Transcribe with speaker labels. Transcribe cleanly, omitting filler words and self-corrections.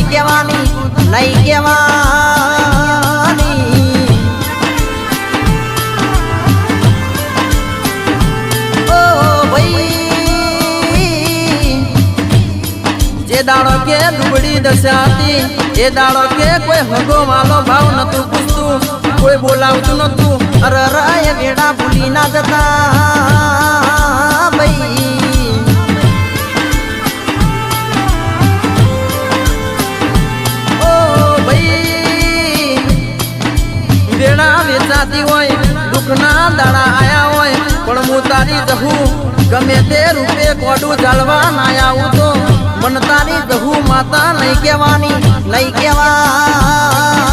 Speaker 1: કહેવાની નહીં કહેવાની ઓ ભાઈ જે દાડો કે દુબળી દશા હતી એ દાડો કે કોઈ હગો વાલો ભાવ નતું પૂછતું કોઈ બોલાવતું નતું અરે રાય વેડા ભૂલી ના જતા ભાઈ ઓ ભાઈ વેડા વેચાતી હોય દુઃખના દાડા આયા હોય પણ હું તારી જહું ગમે તે રૂપે કોડું ચાલવા ના આવું તો મન તારી જહું માતા નહીં કહેવાની નહીં કહેવા